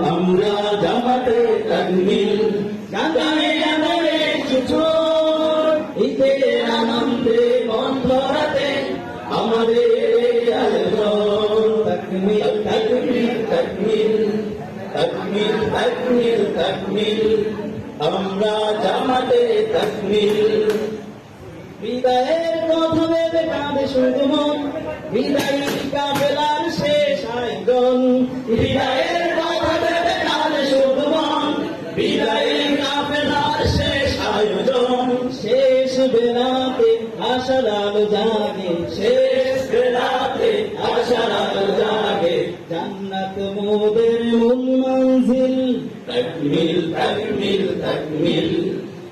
আমরা জামাতে তাকবীর গানে গানে সুছোট ঈদের আনন্দে মন ভরাতে আমাদের আয়োজন তাকবীর তাকবীর তাকবীর তাকবীর তাকবীর তাকবীর আমরা জামাতে তাকবীর বিদায়ের কথা ভেবে কাঁদে শুধু মন বিদায়ী কাফেলার শেষ আয়োজন বিদায়ের কথা ভেবে কাঁদে শুধু মন বিদায়ী কাফেলার শেষ আয়োজন শেষ বেলাতে আশার আলো জাগে শেষ বেলাতে আশার আলো জাগে জান্নাত মোদের মূল মঞ্জিল তাকবীর তাকবীর তাকবীর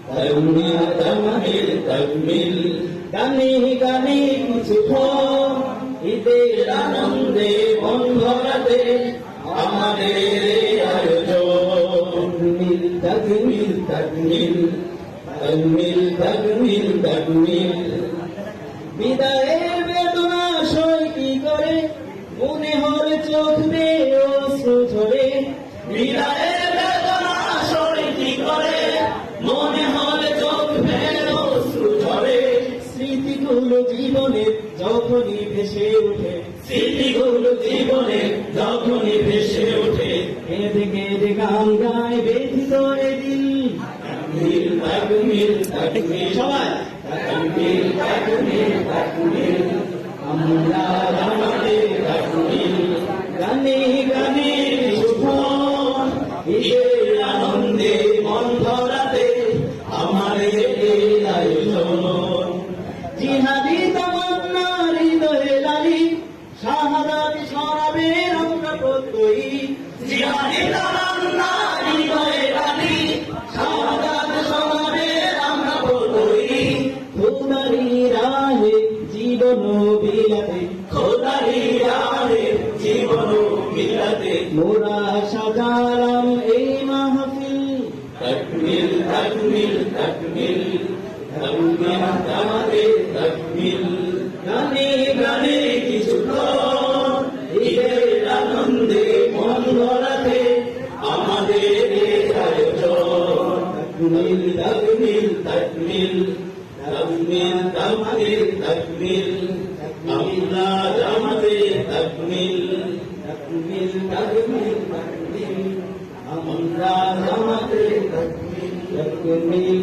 তাকবীর তাকবীর তাকবীর গানে গানে কিছুক্ষণ ঈদের আনন্দে মন ভরাতে আমাদের আয়োজন তাকবীর তাকবীর তাকবীর তাকবীর তাকবীর বিদায়ের বেদনা সই কি করে মনে হলে চোখ বেয়ে অশ্রু ঝরে বিদায়ের বেদনা সই কি করে মনে হলে চোখ বেয়ে অশ্রু ঝরে স্মৃতিগুলো জীবনের যখনই ভেসে ওঠে স্মৃতিগুলো জীবনের যখনই ভেসে ওঠে কেঁদে কেঁদে গান গায় ব্যথিত দিল তাকবীর তাকবীর তাকবীর সবাই তাকবীর তাকবীর তাকবীর আমরা জামাতে তাকবীর গানে গানে সুফল ঈদের আনন্দে মন ভরাতে আমাদের আয়োজন জিহাদি তামান্না হৃদয়ে লালি শাহাদাত শরাবে আমরা প্রত্যয়ী জিহাদি তামান্না হৃদয়ে লালি শাহাদাত শরাবে আমরা প্রত্যয়ী খোদারি রাহে জীবন বিলাতে খোদারি রাহে জীবন বিলাতে মোরা সাজালাম এই মাহফিল তাকবীর তাকবীর তাকবীর তাকবীর আমাদের তাকবীর গানে গানে কিছুক্ষণ ঈদের আনন্দে মন ভরাতে আমাদের আয়োজন তাকবীর তাকবীর তাকবীর তাকবীর আমাদের তাকবীর আমরা জামাতে তাকবীর তাকবীর তাকবীর তাকবীর আমরা জামাতে তাকবীর তাকবীর